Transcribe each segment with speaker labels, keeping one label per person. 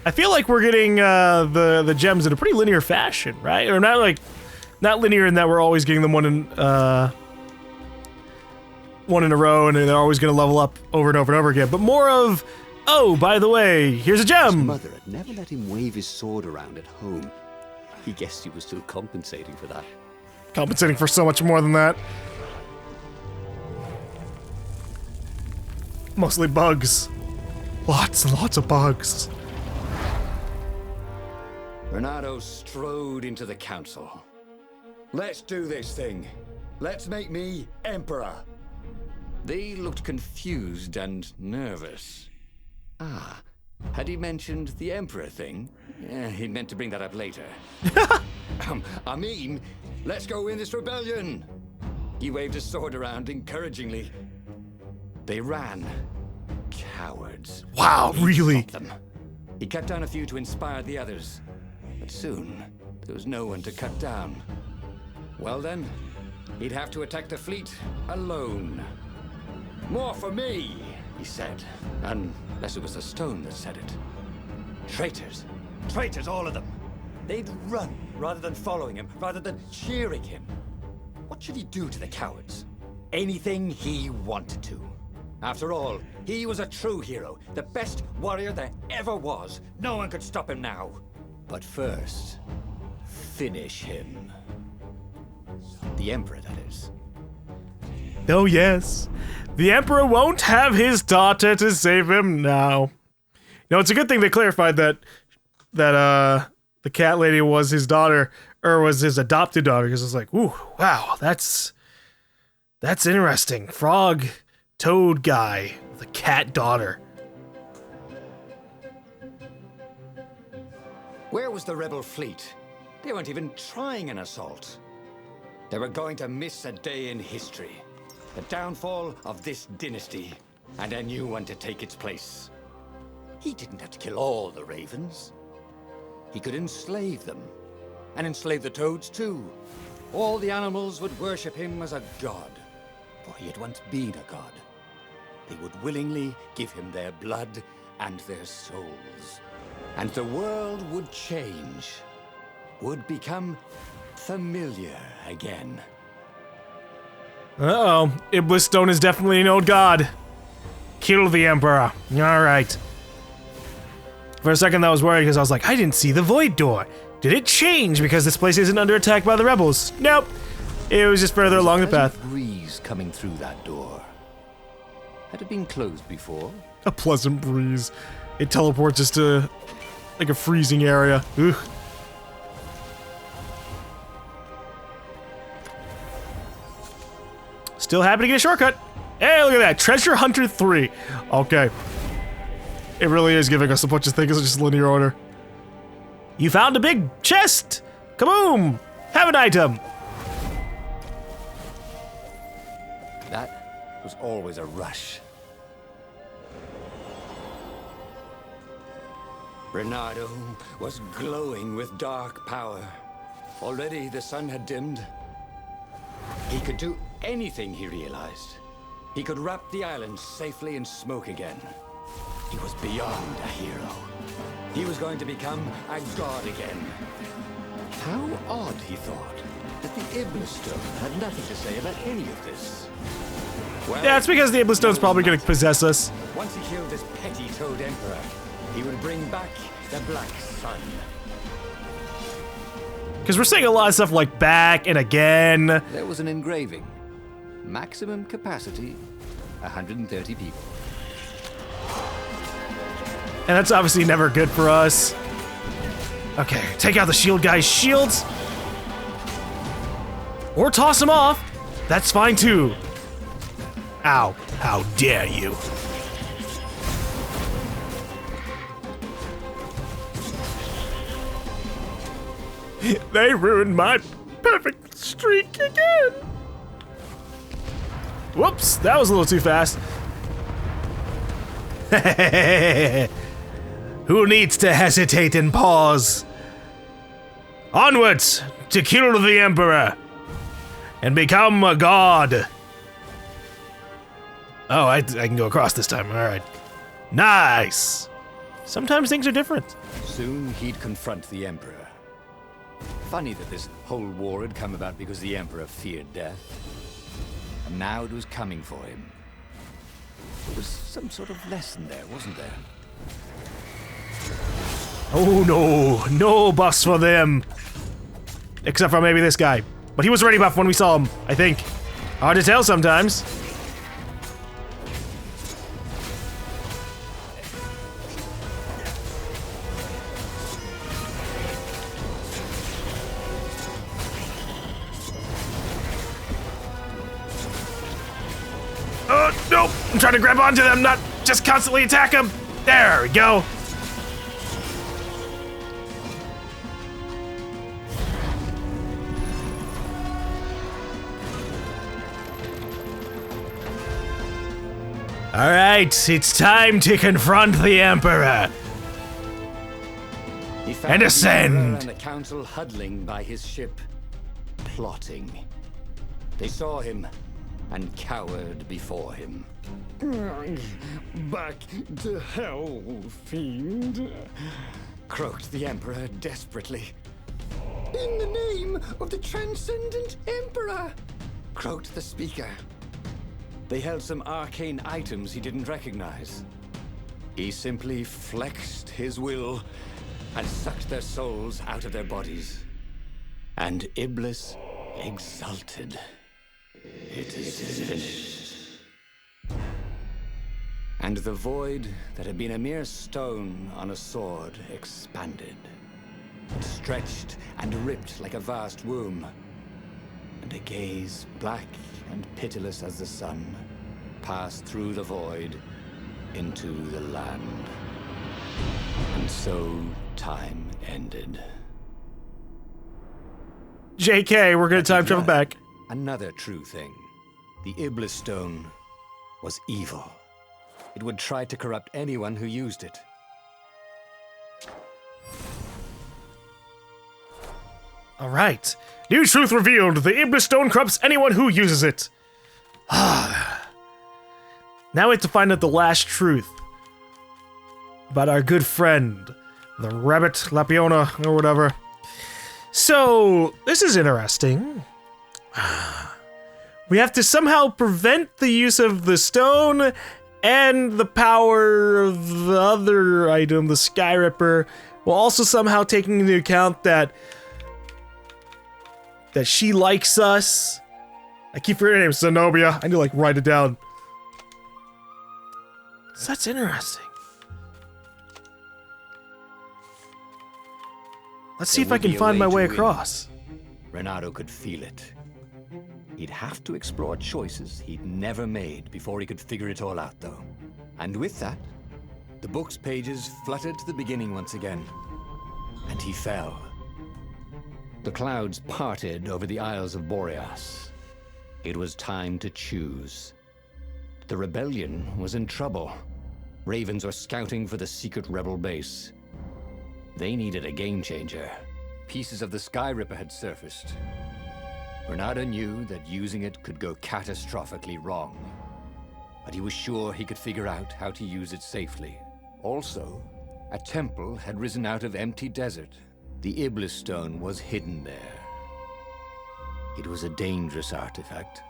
Speaker 1: I feel like we're getting the gems in a pretty linear fashion, right? Or not linear in that we're always getting them one in a row and they're always going to level up over and over and over again, but more of, oh, by the way, here's a gem.
Speaker 2: His mother had never let him wave his sword around at home. He guessed he was still compensating for that.
Speaker 1: Compensating for so much more than that. Mostly bugs. Lots and lots of bugs.
Speaker 3: Bernardo strode into the council. Let's do this thing. Let's make me emperor. They looked confused and nervous. Ah, had he mentioned the emperor thing? Yeah, he meant to bring that up later. I mean, let's go win this rebellion. He waved his sword around encouragingly. They ran. Cowards.
Speaker 1: Wow, really?
Speaker 3: Them. He cut down a few to inspire the others. But soon, there was no one to cut down. Well then, he'd have to attack the fleet alone. More for me, he said. Unless it was the stone that said it. Traitors. Traitors, all of them. They'd run rather than following him, rather than cheering him. What should he do to the cowards? Anything he wanted to. After all, he was a true hero, the best warrior there ever was. No one could stop him now. But first, finish him. The Emperor, that is.
Speaker 1: Oh yes. The Emperor won't have his daughter to save him now. No, it's a good thing they clarified that the cat lady was his daughter, or was his adopted daughter, because it's like, ooh, wow, that's interesting. Frog, toad guy, with a cat daughter.
Speaker 3: Where was the rebel fleet? They weren't even trying an assault. They were going to miss a day in history. The downfall of this dynasty, and a new one to take its place. He didn't have to kill all the ravens. He could enslave them, and enslave the toads too. All the animals would worship him as a god, for he had once been a god. They would willingly give him their blood and their souls. And the world would change, would become familiar again.
Speaker 1: Uh-oh. Iblis Stone is definitely an old god. Kill the Emperor. Alright. For a second I was worried because I was like, I didn't see the Void Door. Did it change because this place isn't under attack by the rebels? Nope. It was just further along the path.
Speaker 3: Breeze coming through that door. Had it been closed before?
Speaker 1: A pleasant breeze. It teleports us to like a freezing area. Ugh. Still happy to get a shortcut. Hey, look at that. Treasure Hunter 3. Okay. It really is giving us a bunch of things in just linear order. You found a big chest. Kaboom. Have an item.
Speaker 3: That was always a rush. Bernardo was glowing with dark power. Already the sun had dimmed. He could do anything, he realized. He could wrap the island safely in smoke again. He was beyond a hero. He was going to become a god again. How odd, he thought, that the Iblis Stone had nothing to say about any of this. Well,
Speaker 1: Yeah, it's because the Iblis Stone's probably gonna possess us.
Speaker 3: once he killed this petty toad emperor, he would bring back the Black Sun.
Speaker 1: Because we're saying a lot of stuff like back and again.
Speaker 2: There was an engraving. Maximum capacity, 130 people.
Speaker 1: And that's obviously never good for us. Okay, take out the shield guy's shields. Or toss him off. That's fine too. Ow. How dare you. They ruined my perfect streak again. Whoops, that was a little too fast. Who needs to hesitate and pause? Onwards to kill the Emperor and become a god. Oh, I can go across this time. All right. Nice. Sometimes things are different.
Speaker 3: Soon he'd confront the Emperor. Funny that this whole war had come about because the Emperor feared death. And now it was coming for him. There was some sort of lesson there, wasn't there?
Speaker 1: Oh no, no buffs for them. Except for maybe this guy. But he was already buffed when we saw him, I think. Hard to tell sometimes. Oh, nope! I'm trying to grab onto them, not just constantly attack them. There we go. All right, it's time to confront the Emperor.
Speaker 3: He found
Speaker 1: And ascend.
Speaker 3: the Emperor and the council huddling by his ship, plotting. They saw him and cowered before him.
Speaker 4: Back to hell, fiend.
Speaker 3: Croaked the Emperor desperately.
Speaker 4: In the name of the Transcendent Emperor.
Speaker 3: Croaked the speaker. They held some arcane items he didn't recognize. He simply flexed his will and sucked their souls out of their bodies. And Iblis exulted. It is finished. And the void that had been a mere stone on a sword expanded. It stretched and ripped like a vast womb. And a gaze black and pitiless as the sun passed through the void into the land. And so time ended.
Speaker 1: JK, we're gonna time travel back.
Speaker 3: Another true thing. The Iblis Stone was evil. It would try to corrupt anyone who used it.
Speaker 1: All right. New truth revealed. The Iblis Stone corrupts anyone who uses it. Now we have to find out the last truth about our good friend, the rabbit Lapiona or whatever. So, this is interesting. We have to somehow prevent the use of the stone and the power of the other item, the Sky Ripper, while also somehow taking into account that she likes us. I keep forgetting her name, Zenobia. I need to like write it down. So that's interesting. Let's see if I can find my way across.
Speaker 3: Renato could feel it. He'd have to explore choices he'd never made before he could figure it all out, though. And with that, the book's pages fluttered to the beginning once again. And he fell. The clouds parted over the Isles of Boreas. It was time to choose. The rebellion was in trouble. Ravens were scouting for the secret rebel base. They needed a game changer. Pieces of the Sky Ripper had surfaced. Renato knew that using it could go catastrophically wrong. But he was sure he could figure out how to use it safely. Also, a temple had risen out of empty desert. The Iblis Stone was hidden there. It was a dangerous artifact.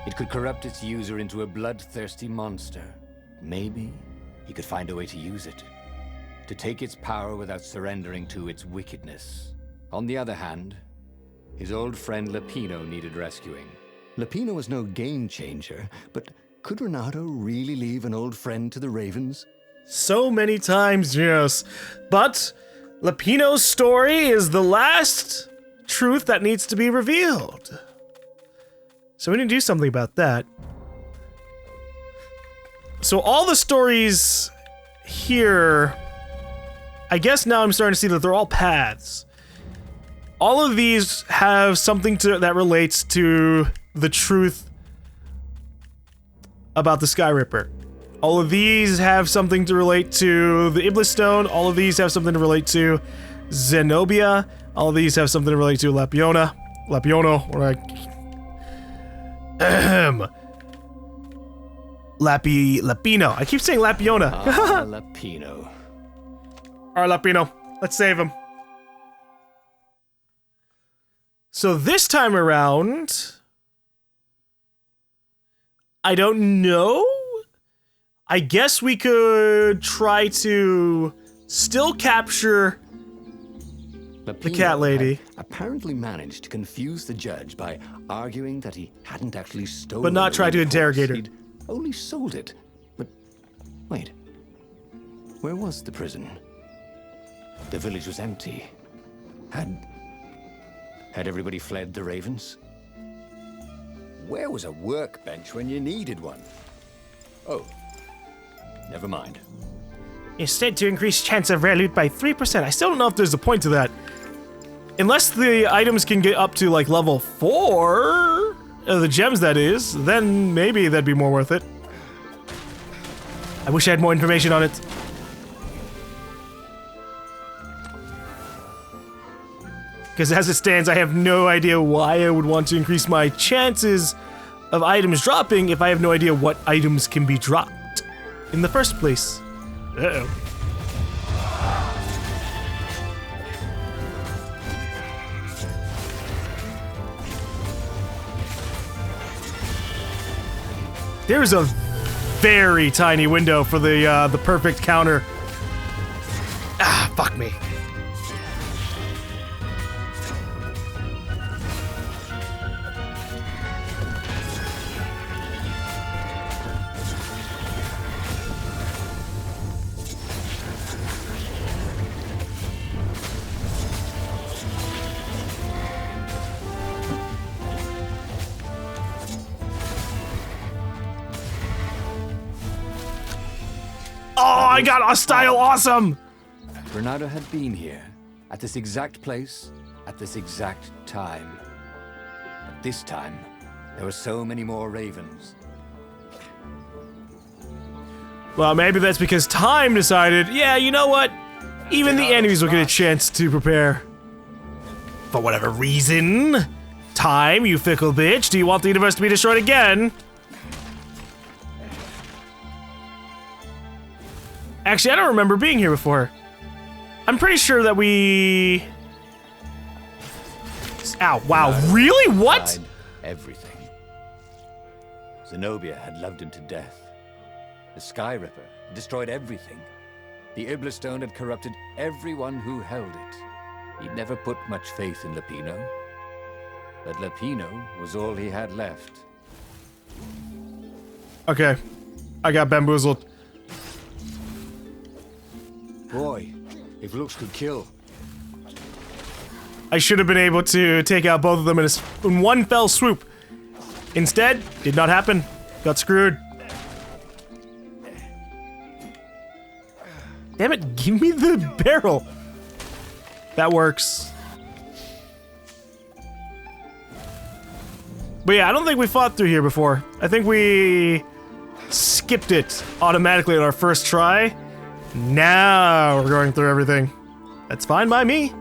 Speaker 3: It could corrupt its user into a bloodthirsty monster. Maybe he could find a way to use it, to take its power without surrendering to its wickedness. On the other hand, his old friend Lapino needed rescuing. Lapino was no game changer, but could Renato really leave an old friend to the Ravens?
Speaker 1: So many times, yes. But Lapino's story is the last truth that needs to be revealed. So we need to do something about that. So all the stories here, I guess now I'm starting to see that they're all paths. All of these have something that relates to the truth about the Sky Ripper. All of these have something to relate to the Iblis Stone. All of these have something to relate to Zenobia. All of these have something to relate to Lapiono. Lapino. I keep saying Lapiona.
Speaker 3: Lapino.
Speaker 1: Alright, Lapino. Let's save him. So this time around, I don't know. I guess we could try to still capture the cat lady,
Speaker 3: apparently managed to confuse the judge by arguing that he hadn't actually stolen
Speaker 1: but not try to
Speaker 3: the
Speaker 1: interrogate her.
Speaker 3: horse. He'd only sold it. But wait, where was the prison? The village was empty. Had everybody fled the ravens? Where was a workbench when you needed one? Oh, never mind.
Speaker 1: Instead, to increase chance of rare loot by 3%. I still don't know if there's a point to that. Unless the items can get up to like level 4, the gems that is, then maybe that'd be more worth it. I wish I had more information on it. Because as it stands, I have no idea why I would want to increase my chances of items dropping if I have no idea what items can be dropped in the first place. Uh-oh. There's a very tiny window for the perfect counter. Ah, fuck me. Oh, I got a style awesome!
Speaker 3: Bernardo had been here, at this exact place, at this exact time. But this time, there were so many more ravens.
Speaker 1: Well, maybe that's because time decided, yeah, you know what? Even the enemies will get a chance to prepare. For whatever reason. Time, you fickle bitch. Do you want the universe to be destroyed again? Actually, I don't remember being here before. I'm pretty sure that we... Ow, wow, really? What?
Speaker 3: Everything. Zenobia had loved him to death. The Sky Ripper had destroyed everything. The Iblistone had corrupted everyone who held it. He'd never put much faith in Lapino. But Lapino was all he had left.
Speaker 1: Okay, I got bamboozled.
Speaker 3: Boy, if looks could kill.
Speaker 1: I should have been able to take out both of them in one fell swoop. Instead, did not happen. Got screwed. Damn it, give me the barrel. That works. But yeah, I don't think we fought through here before. I think we skipped it automatically on our first try. Now we're going through everything. That's fine by me.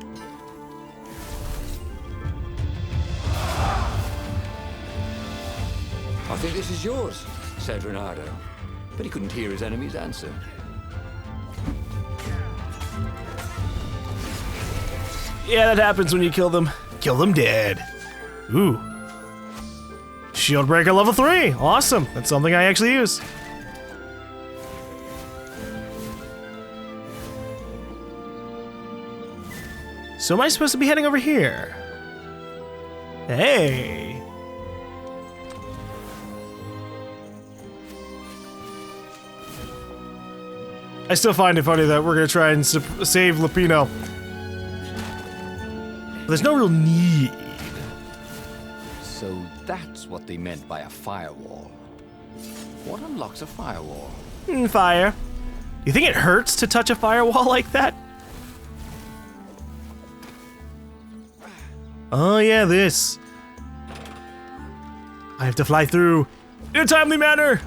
Speaker 3: I think this is yours, said Bernardo. But he couldn't hear his enemy's answer.
Speaker 1: Yeah, that happens when you kill them. Kill them dead. Ooh. Shield breaker level 3. Awesome. That's something I actually use. So am I supposed to be heading over here? Hey. I still find it funny that we're gonna try and save Lapino. There's no real need.
Speaker 3: So that's what they meant by a firewall. What unlocks a firewall?
Speaker 1: Fire. Do you think it hurts to touch a firewall like that? Oh yeah, this. I have to fly through in a timely manner.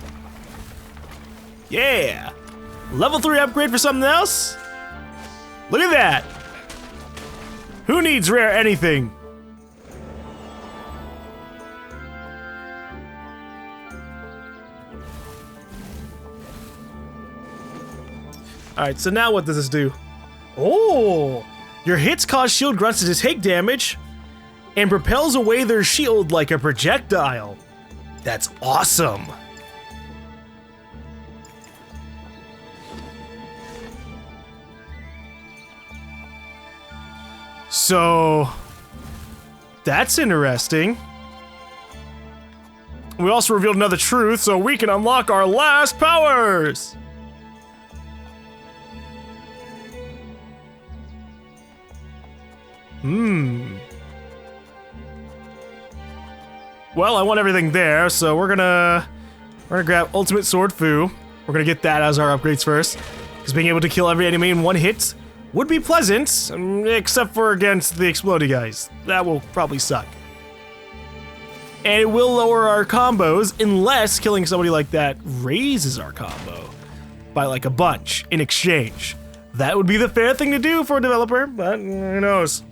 Speaker 1: Yeah. Level 3 upgrade for something else? Look at that. Who needs rare anything? Alright, so now what does this do? Oh! Your hits cause shield grunts to take damage and propels away their shield like a projectile. That's awesome! So... that's interesting. We also revealed another truth, so we can unlock our last powers! Well, I want everything there, so we're gonna grab Ultimate Sword Fu. We're gonna get that as our upgrades first, because being able to kill every enemy in one hit would be pleasant, except for against the exploding guys. That will probably suck. And it will lower our combos unless killing somebody like that raises our combo by like a bunch in exchange. That would be the fair thing to do for a developer, but who knows?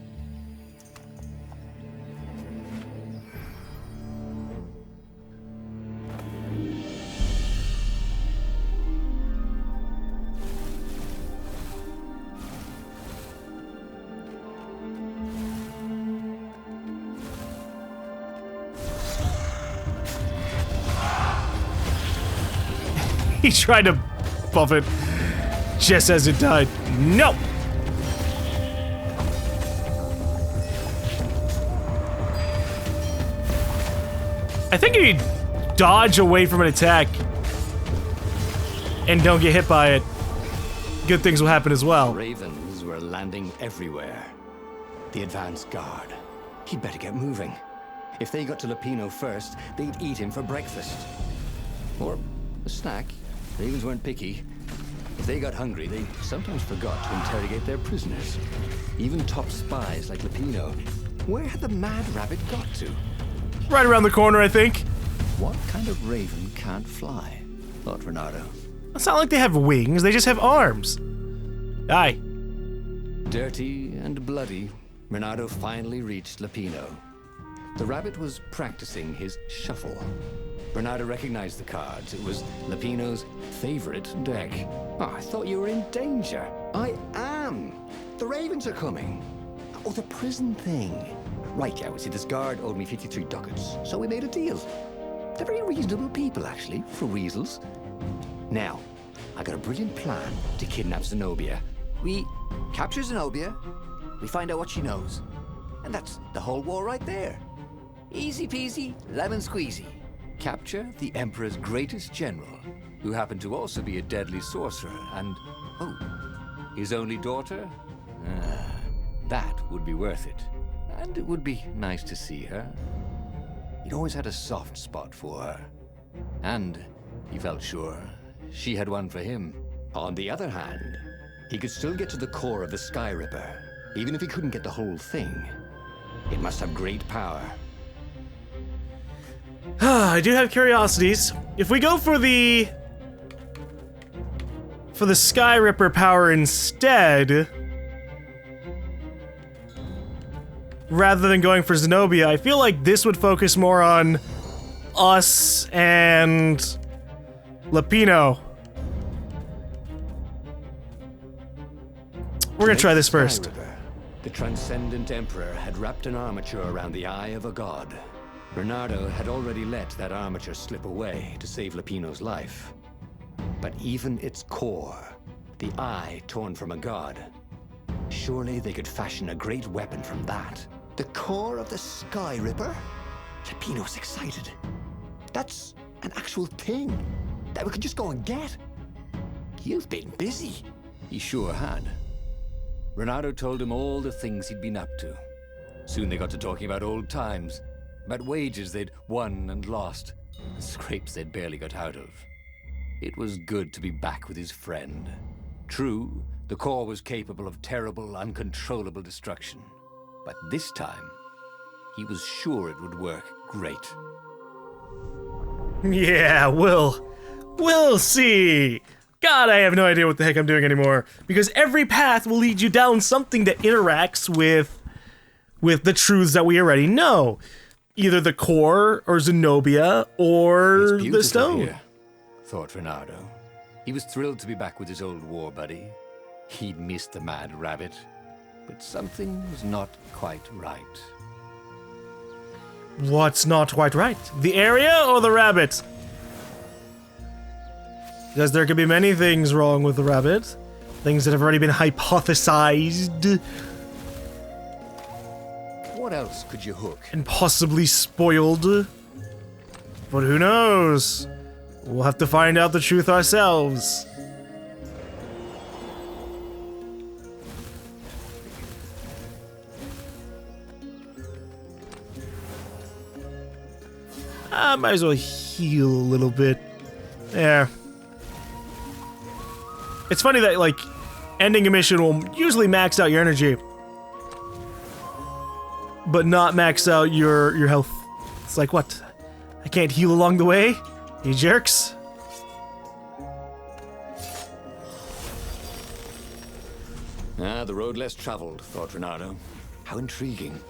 Speaker 1: He tried to buff it just as it died. No! I think if you dodge away from an attack and don't get hit by it, good things will happen as well.
Speaker 3: Ravens were landing everywhere. The advance guard. He'd better get moving. If they got to Lupino first, they'd eat him for breakfast. Or a snack. Ravens weren't picky. If they got hungry, they sometimes forgot to interrogate their prisoners. Even top spies like Lupino. Where had the mad rabbit got to?
Speaker 1: Right around the corner, I think.
Speaker 3: What kind of raven can't fly? Thought Renato.
Speaker 1: It's not like they have wings, they just have arms. Aye.
Speaker 3: Dirty and bloody, Renato finally reached Lupino. The rabbit was practicing his shuffle. Renato recognized the cards. It was Lupino's favorite deck. Oh, I thought you were in danger. I am. The ravens are coming. Oh, the prison thing. Right, yeah, see, this guard owed me 53 ducats, so we made a deal. They're very reasonable people, actually, for weasels. Now, I got a brilliant plan to kidnap Zenobia. We capture Zenobia, we find out what she knows, and that's the whole war right there. Easy peasy, lemon squeezy. Capture the Emperor's greatest general, who happened to also be a deadly sorcerer, and, oh, his only daughter? That would be worth it. And it would be nice to see her. He'd always had a soft spot for her. And he felt sure she had one for him. On the other hand, he could still get to the core of the Sky Ripper, even if he couldn't get the whole thing. It must have great power.
Speaker 1: I do have curiosities. If we go for the Sky Ripper power instead, rather than going for Zenobia, I feel like this would focus more on us and Lupino. We're gonna try this first.
Speaker 3: The Transcendent Emperor had wrapped an armature around the eye of a god. Bernardo had already let that armature slip away to save Lupino's life. But even its core, the eye torn from a god, surely they could fashion a great weapon from that. The core of the Sky Ripper? Lupino's excited. That's an actual thing that we could just go and get. You've been busy. He sure had. Renato told him all the things he'd been up to. Soon they got to talking about old times, about wages they'd won and lost, and scrapes they'd barely got out of. It was good to be back with his friend. True, the core was capable of terrible, uncontrollable destruction. But this time, he was sure it would work great.
Speaker 1: Yeah, we'll see. God, I have no idea what the heck I'm doing anymore. Because every path will lead you down something that interacts with the truths that we already know. Either the core, or Zenobia, or the stone.
Speaker 3: Here, thought Renato. He was thrilled to be back with his old war buddy. He'd missed the mad rabbit, but something was not quite right.
Speaker 1: What's not quite right? The area or the rabbit? Because there could be many things wrong with the rabbit. Things that have already been hypothesized.
Speaker 3: What else could you hook?
Speaker 1: And possibly spoiled. But who knows? We'll have to find out the truth ourselves. I might as well heal a little bit. There. It's funny that, like, ending a mission will usually max out your energy, but not max out your health. It's like, what? I can't heal along the way? You jerks.
Speaker 3: Ah, the road less traveled, thought Renato. How intriguing.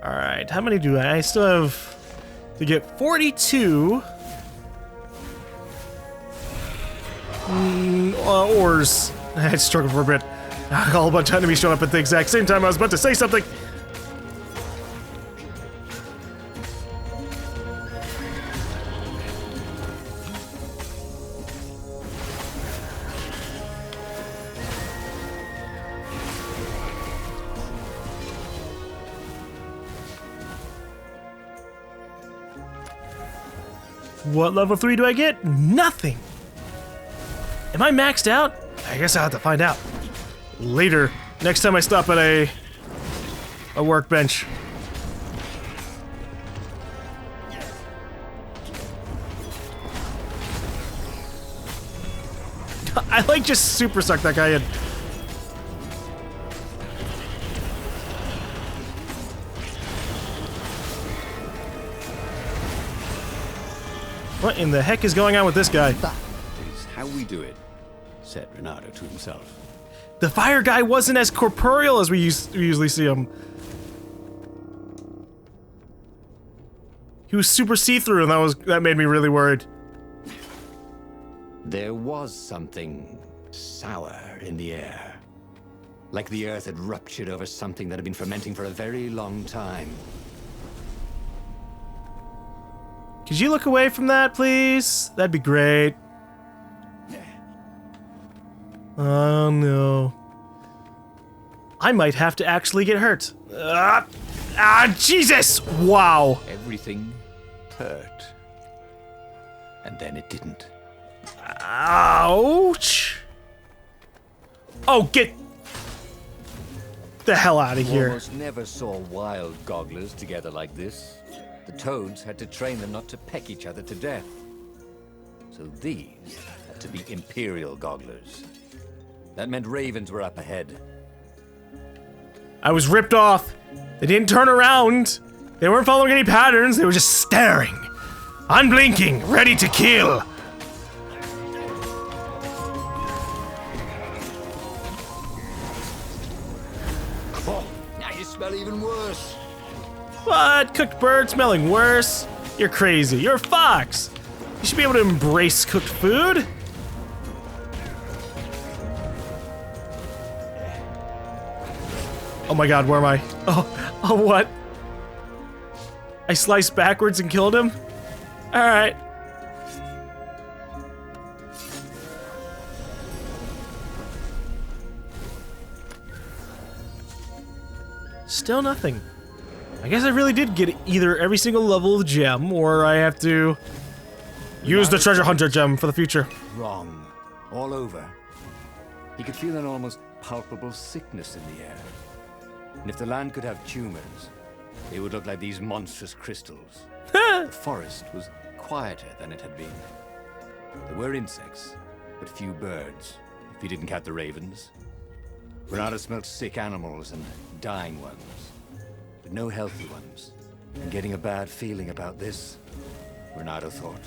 Speaker 1: Alright, how many do I still have to get 42 ores. I had to struggle for a bit. A whole bunch of enemies showed up at the exact same time I was about to say something. What level 3 do I get? Nothing! Am I maxed out? I guess I'll have to find out. Later. Next time I stop at a workbench. I like just super suck that guy in. What in the heck is going on with this guy?
Speaker 2: That is how we do it, said Renato to himself.
Speaker 1: The fire guy wasn't as corporeal as we usually see him. He was super see-through, and that made me really worried.
Speaker 3: There was something sour in the air. Like the earth had ruptured over something that had been fermenting for a very long time.
Speaker 1: Could you look away from that, please? That'd be great. Oh no. I might have to actually get hurt. Jesus! Wow.
Speaker 3: Everything hurt. And then it didn't.
Speaker 1: Ouch! Oh, get the hell out of here.
Speaker 3: Almost never saw wild gogglers together like this. The toads had to train them not to peck each other to death. So these had to be imperial gogglers. That meant ravens were up ahead.
Speaker 1: I was ripped off. They didn't turn around. They weren't following any patterns. They were just staring. Unblinking, ready to kill.
Speaker 3: Oh, now you smell even worse.
Speaker 1: What? Cooked bird smelling worse? You're crazy. You're a fox. You should be able to embrace cooked food. Oh my god, where am I? Oh, what? I sliced backwards and killed him? Alright. Still nothing. I guess I really did get either every single level of the gem, or I have to use the treasure hunter gem for the future.
Speaker 3: Wrong. All over. He could feel an almost palpable sickness in the air. And if the land could have tumors, they would look like these monstrous crystals. The forest was quieter than it had been. There were insects, but few birds, if you didn't count the ravens. Renato smelled sick animals and dying ones, but no healthy ones. And getting a bad feeling about this, Renato thought.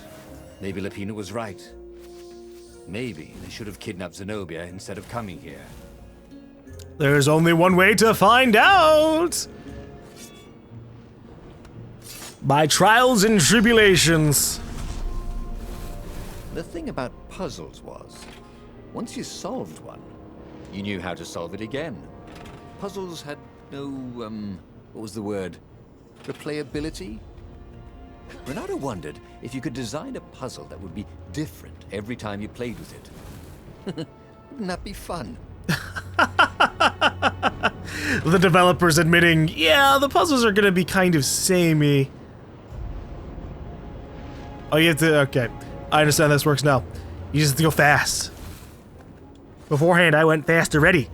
Speaker 3: Maybe Lapina was right. Maybe they should have kidnapped Zenobia instead of coming here.
Speaker 1: There's only one way to find out! By trials and tribulations.
Speaker 3: The thing thing about puzzles was, once you solved one, you knew how to solve it again. Puzzles had no, what was the word? Replayability? Renato wondered if you could design a puzzle that would be different every time you played with it. Wouldn't that be fun?
Speaker 1: The developers admitting, yeah, the puzzles are gonna be kind of samey. Oh, you have to, okay. I understand how this works now. You just have to go fast. Beforehand, I went fast already.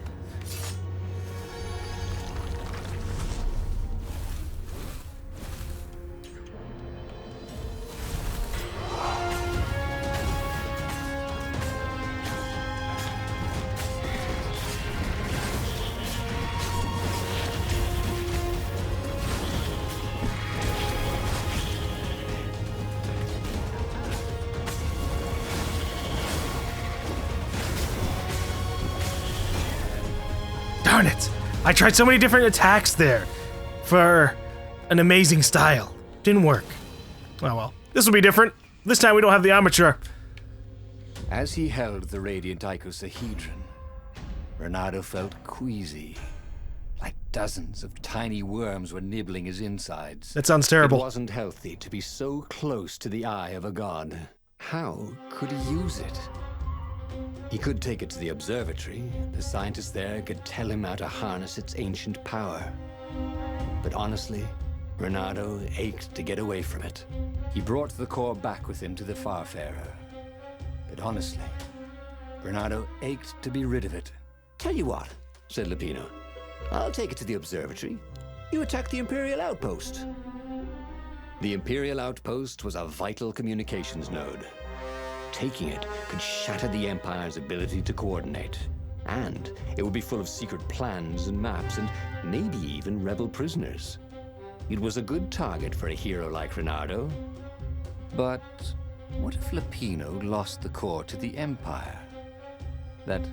Speaker 1: Darn it! I tried so many different attacks there for an amazing style. Didn't work. Oh well. This will be different. This time we don't have the armature.
Speaker 3: As he held the radiant icosahedron, Renato felt queasy. Like dozens of tiny worms were nibbling his insides.
Speaker 1: That sounds terrible.
Speaker 3: It wasn't healthy to be so close to the eye of a god. How could he use it? He could take it to the observatory. The scientists there could tell him how to harness its ancient power. But honestly, Renato ached to get away from it. He brought the core back with him to the Farfarer. But honestly, Renato ached to be rid of it. Tell you what, said Lupino. I'll take it to the observatory. You attack the Imperial outpost. The Imperial outpost was a vital communications node. Taking it could shatter the Empire's ability to coordinate. And it would be full of secret plans and maps, and maybe even rebel prisoners. It was a good target for a hero like Renato. But what if Lupino lost the core to the Empire? That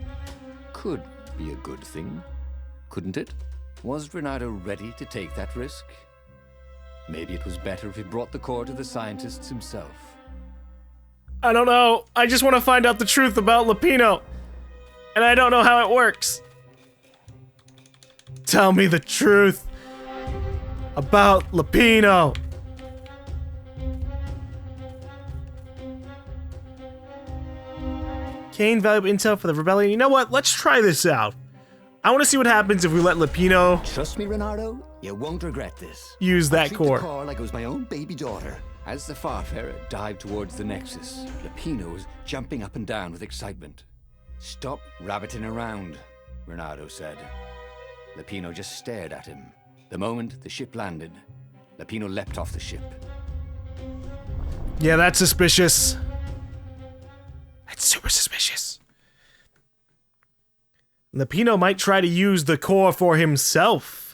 Speaker 3: could be a good thing, couldn't it? Was Renato ready to take that risk? Maybe it was better if he brought the core to the scientists himself.
Speaker 1: I don't know. I just want to find out the truth about Lupino. And I don't know how it works. Tell me the truth about Lupino. Gain valuable intel for the rebellion. You know what? Let's try this out. I want to see what happens if we let Lupino
Speaker 3: Trust me, Renato, you won't regret this.
Speaker 1: use that
Speaker 3: Treat
Speaker 1: core.
Speaker 3: the core like it was my own baby daughter. As the Farfarer dived towards the Nexus, Lupino was jumping up and down with excitement. Stop rabbiting around, Renato said. Lupino just stared at him. The moment the ship landed, Lupino leapt off the ship.
Speaker 1: Yeah, that's suspicious. That's super suspicious. Lupino might try to use the core for himself.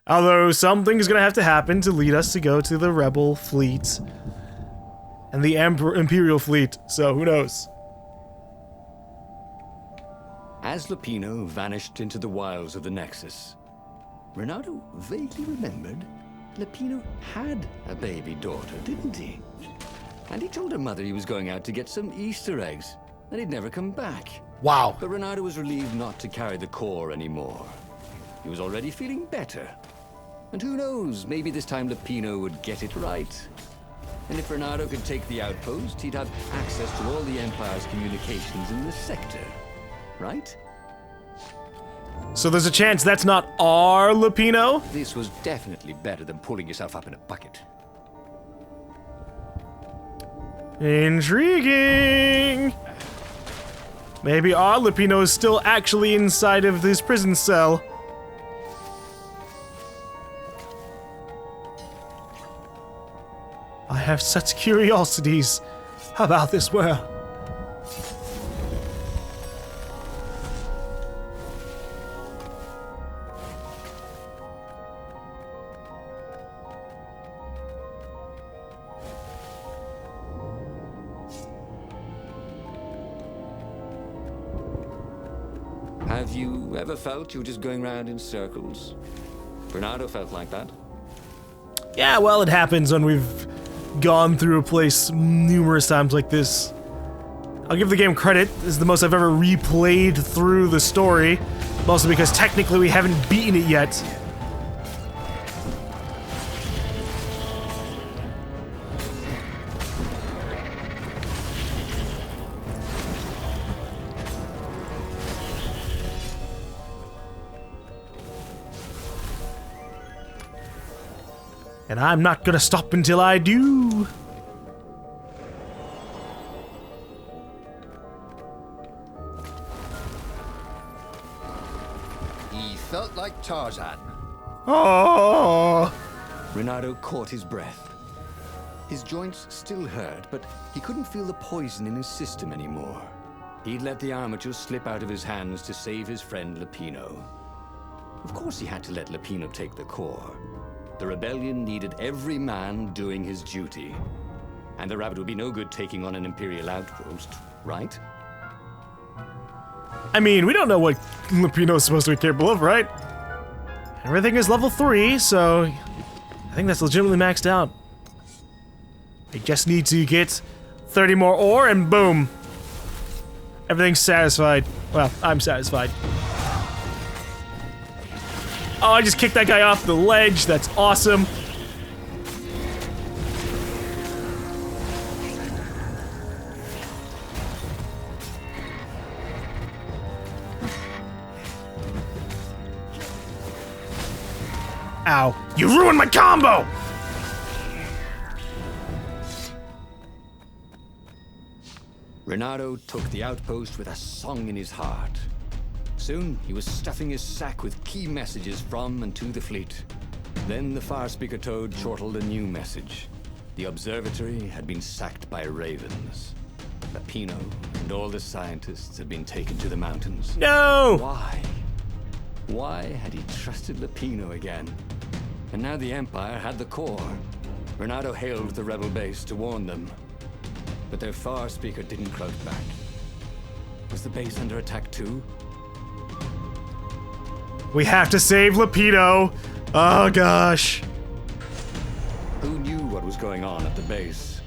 Speaker 1: Although something's gonna have to happen to lead us to go to the Rebel fleet. And the Imperial fleet, so who knows?
Speaker 3: As Lupino vanished into the wilds of the Nexus, Renato vaguely remembered Lupino had a baby daughter, didn't he? And he told her mother he was going out to get some Easter eggs, and he'd never come back.
Speaker 1: Wow.
Speaker 3: But Renato was relieved not to carry the core anymore. He was already feeling better. And who knows, maybe this time Lupino would get it right. And if Renato could take the outpost, he'd have access to all the Empire's communications in the sector, right?
Speaker 1: So there's a chance that's not our Lupino?
Speaker 3: This was definitely better than pulling yourself up in a bucket.
Speaker 1: Intriguing! Maybe our Lupino is still actually inside of this prison cell. I have such curiosities about this world.
Speaker 3: Have you ever felt you were just going round in circles? Renato felt like that.
Speaker 1: Yeah, well, it happens when we've gone through a place numerous times like this. I'll give the game credit. This is the most I've ever replayed through the story. Mostly because technically we haven't beaten it yet. And I'm not gonna stop until I do.
Speaker 3: He felt like Tarzan.
Speaker 1: Oh.
Speaker 3: Renato caught his breath. His joints still hurt, but he couldn't feel the poison in his system anymore. He'd let the armature slip out of his hands to save his friend Lupino. Of course he had to let Lupino take the core. The rebellion needed every man doing his duty. And the rabbit would be no good taking on an Imperial outpost, right?
Speaker 1: I mean, we don't know what Lupino is supposed to be capable of, right? Everything is level 3, so I think that's legitimately maxed out. I just need to get 30 more ore and boom. Everything's satisfied. Well, I'm satisfied. Oh, I just kicked that guy off the ledge. That's awesome. Ow. You ruined my combo!
Speaker 3: Renato took the outpost with a song in his heart. Soon, he was stuffing his sack with key messages from and to the fleet. Then the fire speaker toad chortled a new message. The observatory had been sacked by ravens. Lupino and all the scientists had been taken to the mountains.
Speaker 1: No!
Speaker 3: Why? Why had he trusted Lupino again? And now the Empire had the core. Renato hailed the rebel base to warn them. But their fire speaker didn't crouch back. Was the base under attack too?
Speaker 1: We have to save Lupino. Oh gosh.
Speaker 3: Who knew what was going on at the base?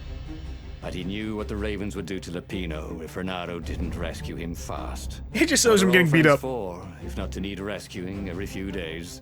Speaker 3: But he knew what the ravens would do to Lupino if Renato didn't rescue him fast.
Speaker 1: It just shows him getting beat up.
Speaker 3: For, if not to need rescuing every few days.